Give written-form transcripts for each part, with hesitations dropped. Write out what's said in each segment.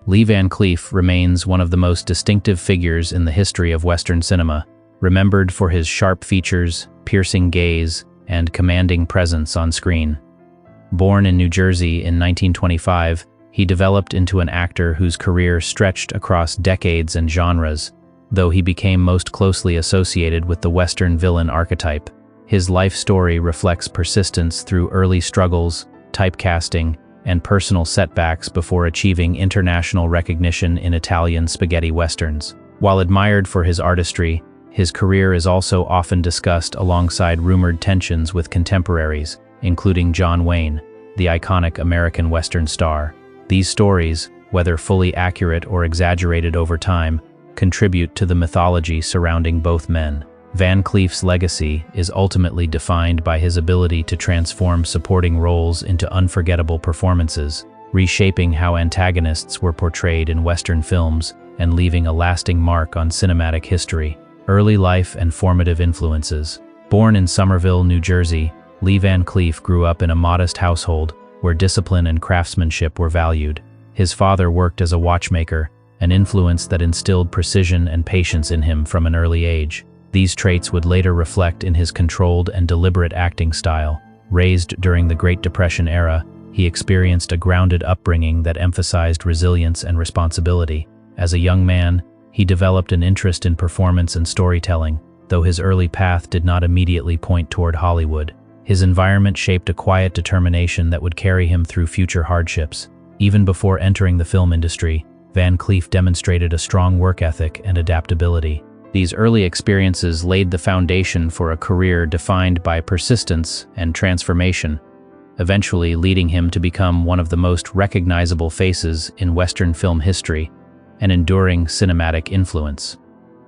Lee Van Cleef remains one of the most distinctive figures in the history of Western cinema, remembered for his sharp features, piercing gaze, and commanding presence on screen. Born in New Jersey in 1925, he developed into an actor whose career stretched across decades and genres, though he became most closely associated with the Western villain archetype. His life story reflects persistence through early struggles, typecasting, and personal setbacks before achieving international recognition in Italian spaghetti westerns. While admired for his artistry, his career is also often discussed alongside rumored tensions with contemporaries, including John Wayne, the iconic American Western star. These stories, whether fully accurate or exaggerated over time, contribute to the mythology surrounding both men. Van Cleef's legacy is ultimately defined by his ability to transform supporting roles into unforgettable performances, reshaping how antagonists were portrayed in Western films and leaving a lasting mark on cinematic history. Early life and formative influences. Born in Somerville, New Jersey, Lee Van Cleef grew up in a modest household where discipline and craftsmanship were valued. His father worked as a watchmaker, an influence that instilled precision and patience in him from an early age. These traits would later reflect in his controlled and deliberate acting style. Raised during the Great Depression era, he experienced a grounded upbringing that emphasized resilience and responsibility. As a young man, he developed an interest in performance and storytelling, though his early path did not immediately point toward Hollywood. His environment shaped a quiet determination that would carry him through future hardships. Even before entering the film industry, Van Cleef demonstrated a strong work ethic and adaptability. These early experiences laid the foundation for a career defined by persistence and transformation, eventually leading him to become one of the most recognizable faces in Western film history, an enduring cinematic influence.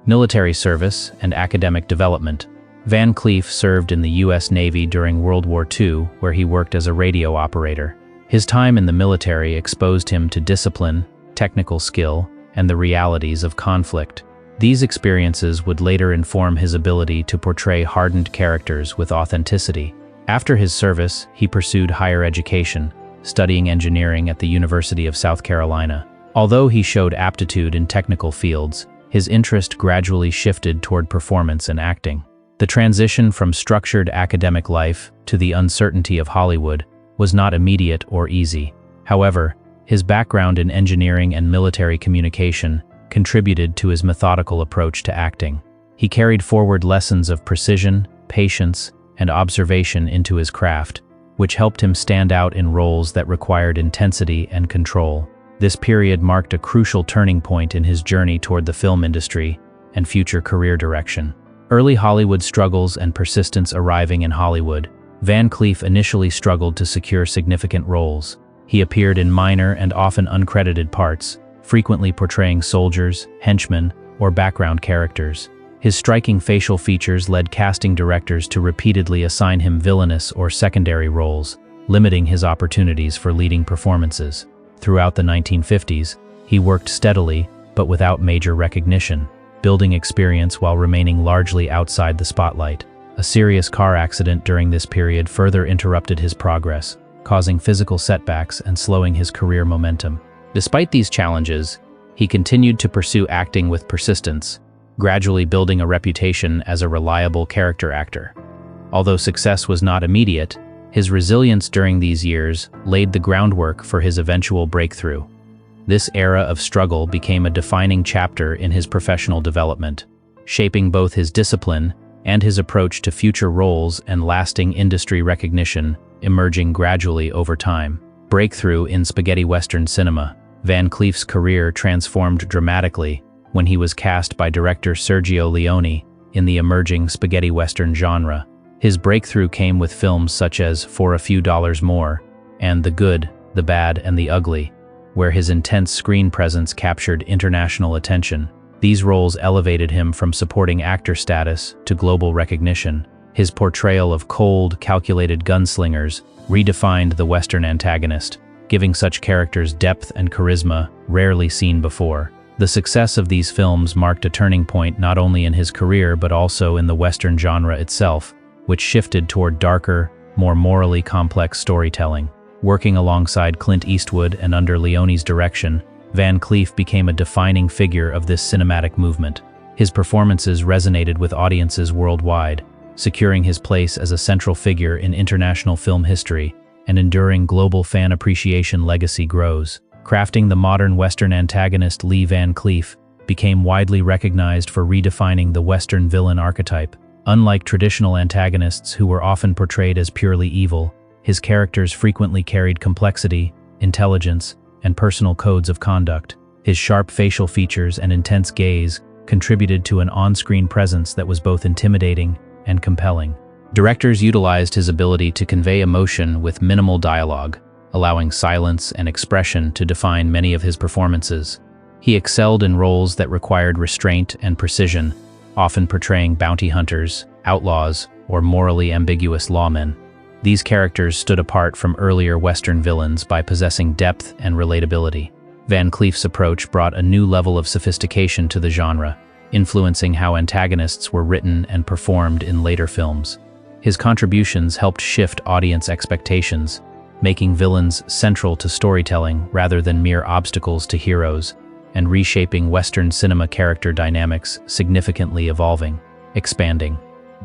Military service and academic development. Van Cleef served in the U.S. Navy during World War II, where he worked as a radio operator. His time in the military exposed him to discipline, technical skill, and the realities of conflict. These experiences would later inform his ability to portray hardened characters with authenticity. After his service, he pursued higher education, studying engineering at the University of South Carolina. Although he showed aptitude in technical fields, his interest gradually shifted toward performance and acting. The transition from structured academic life to the uncertainty of Hollywood was not immediate or easy. However, his background in engineering and military communication contributed to his methodical approach to acting. He carried forward lessons of precision, patience, and observation into his craft, which helped him stand out in roles that required intensity and control. This period marked a crucial turning point in his journey toward the film industry and future career direction. Early Hollywood struggles and persistence. Arriving in Hollywood, Van Cleef initially struggled to secure significant roles. He appeared in minor and often uncredited parts, frequently portraying soldiers, henchmen, or background characters. His striking facial features led casting directors to repeatedly assign him villainous or secondary roles, limiting his opportunities for leading performances. Throughout the 1950s, he worked steadily, but without major recognition, building experience while remaining largely outside the spotlight. A serious car accident during this period further interrupted his progress, causing physical setbacks and slowing his career momentum. Despite these challenges, he continued to pursue acting with persistence, gradually building a reputation as a reliable character actor. Although success was not immediate, his resilience during these years laid the groundwork for his eventual breakthrough. This era of struggle became a defining chapter in his professional development, shaping both his discipline and his approach to future roles and lasting industry recognition, emerging gradually over time. Breakthrough in spaghetti western cinema. Van Cleef's career transformed dramatically when he was cast by director Sergio Leone in the emerging spaghetti western genre. His breakthrough came with films such as For a Few Dollars More and The Good, the Bad, and the Ugly, where his intense screen presence captured international attention. These roles elevated him from supporting actor status to global recognition. His portrayal of cold, calculated gunslingers redefined the Western antagonist, giving such characters depth and charisma rarely seen before. The success of these films marked a turning point not only in his career but also in the Western genre itself, which shifted toward darker, more morally complex storytelling. Working alongside Clint Eastwood and under Leone's direction, Van Cleef became a defining figure of this cinematic movement. His performances resonated with audiences worldwide, securing his place as a central figure in international film history. An enduring global fan appreciation legacy grows. Crafting the modern Western antagonist, Lee Van Cleef became widely recognized for redefining the Western villain archetype. Unlike traditional antagonists who were often portrayed as purely evil, his characters frequently carried complexity, intelligence, and personal codes of conduct. His sharp facial features and intense gaze contributed to an on-screen presence that was both intimidating and compelling. Directors utilized his ability to convey emotion with minimal dialogue, allowing silence and expression to define many of his performances. He excelled in roles that required restraint and precision, often portraying bounty hunters, outlaws, or morally ambiguous lawmen. These characters stood apart from earlier Western villains by possessing depth and relatability. Van Cleef's approach brought a new level of sophistication to the genre, influencing how antagonists were written and performed in later films. His contributions helped shift audience expectations, making villains central to storytelling rather than mere obstacles to heroes, and reshaping Western cinema character dynamics, significantly evolving, expanding.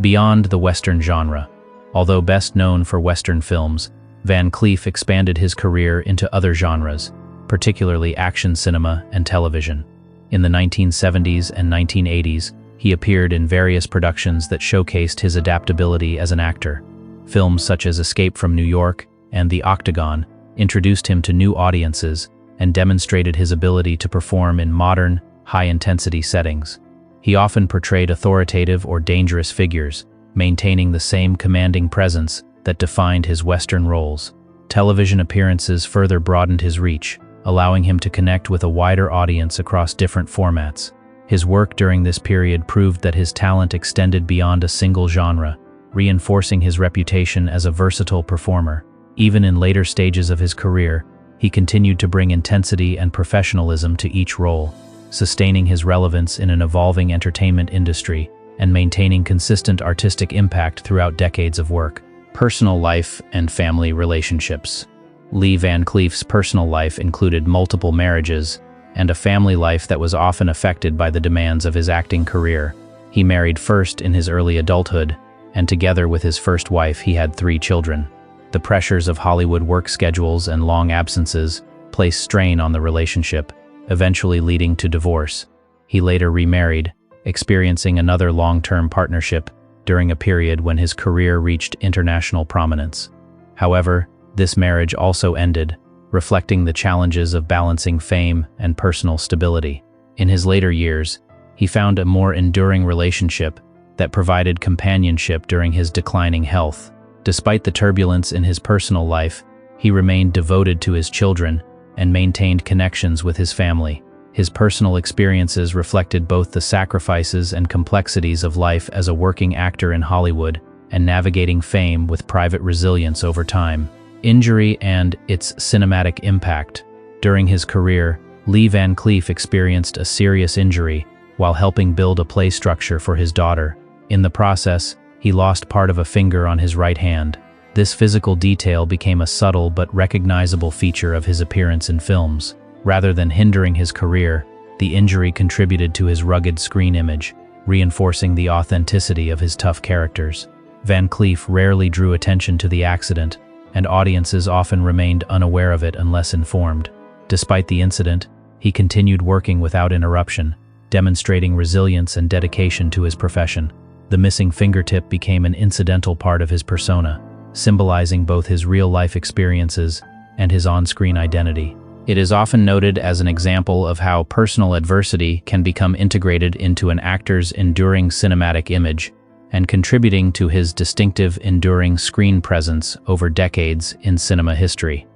Beyond the Western genre, although best known for Western films, Van Cleef expanded his career into other genres, particularly action cinema and television. In the 1970s and 1980s, he appeared in various productions that showcased his adaptability as an actor. Films such as Escape from New York and The Octagon introduced him to new audiences and demonstrated his ability to perform in modern, high-intensity settings. He often portrayed authoritative or dangerous figures, maintaining the same commanding presence that defined his Western roles. Television appearances further broadened his reach, allowing him to connect with a wider audience across different formats. His work during this period proved that his talent extended beyond a single genre, reinforcing his reputation as a versatile performer. Even in later stages of his career, he continued to bring intensity and professionalism to each role, sustaining his relevance in an evolving entertainment industry and maintaining consistent artistic impact throughout decades of work. Personal life and family relationships. Lee Van Cleef's personal life included multiple marriages and a family life that was often affected by the demands of his acting career. He married first in his early adulthood, and together with his first wife, he had 3 children. The pressures of Hollywood work schedules and long absences placed strain on the relationship, eventually leading to divorce. He later remarried, experiencing another long-term partnership during a period when his career reached international prominence. However, this marriage also ended, reflecting the challenges of balancing fame and personal stability. In his later years, he found a more enduring relationship that provided companionship during his declining health. Despite the turbulence in his personal life, he remained devoted to his children and maintained connections with his family. His personal experiences reflected both the sacrifices and complexities of life as a working actor in Hollywood and navigating fame with private resilience over time. Injury and its cinematic impact. During his career, Lee Van Cleef experienced a serious injury while helping build a play structure for his daughter. In the process, he lost part of a finger on his right hand. This physical detail became a subtle but recognizable feature of his appearance in films. Rather than hindering his career, the injury contributed to his rugged screen image, reinforcing the authenticity of his tough characters. Van Cleef rarely drew attention to the accident, and audiences often remained unaware of it unless informed. Despite the incident, he continued working without interruption, demonstrating resilience and dedication to his profession. The missing fingertip became an incidental part of his persona, symbolizing both his real-life experiences and his on-screen identity. It is often noted as an example of how personal adversity can become integrated into an actor's enduring cinematic image and contributing to his distinctive, enduring screen presence over decades in cinema history.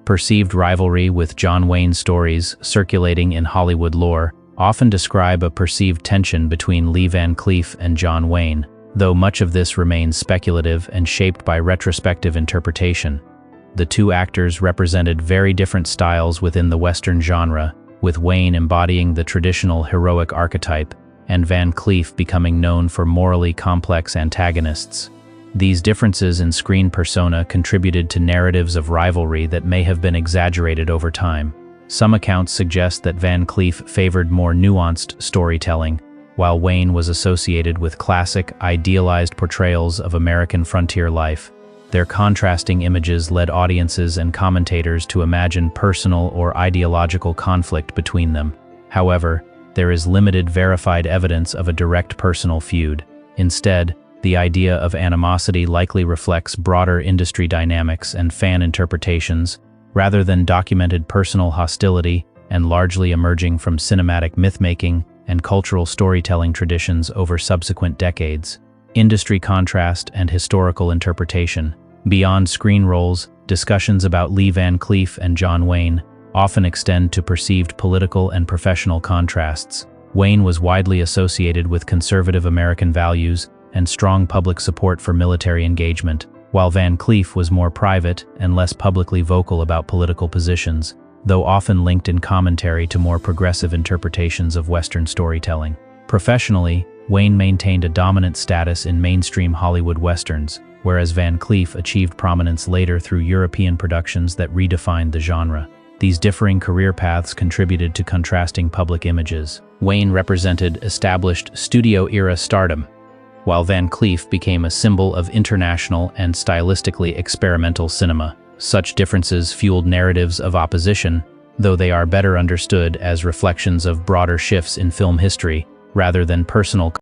Perceived rivalry with John Wayne stories circulating in Hollywood lore often describe a perceived tension between Lee Van Cleef and John Wayne, though much of this remains speculative and shaped by retrospective interpretation. The two actors represented very different styles within the Western genre, with Wayne embodying the traditional heroic archetype and Van Cleef becoming known for morally complex antagonists. These differences in screen persona contributed to narratives of rivalry that may have been exaggerated over time. Some accounts suggest that Van Cleef favored more nuanced storytelling, while Wayne was associated with classic, idealized portrayals of American frontier life. Their contrasting images led audiences and commentators to imagine personal or ideological conflict between them. However, there is limited verified evidence of a direct personal feud. Instead, the idea of animosity likely reflects broader industry dynamics and fan interpretations, rather than documented personal hostility, and largely emerging from cinematic mythmaking and cultural storytelling traditions over subsequent decades. Industry contrast and historical interpretation. Beyond screen roles, discussions about Lee Van Cleef and John Wayne often extend to perceived political and professional contrasts. Wayne was widely associated with conservative American values and strong public support for military engagement, while Van Cleef was more private and less publicly vocal about political positions, though often linked in commentary to more progressive interpretations of Western storytelling. Professionally, Wayne maintained a dominant status in mainstream Hollywood Westerns, whereas Van Cleef achieved prominence later through European productions that redefined the genre. These differing career paths contributed to contrasting public images. Wayne represented established studio-era stardom, while Van Cleef became a symbol of international and stylistically experimental cinema. Such differences fueled narratives of opposition, though they are better understood as reflections of broader shifts in film history rather than personal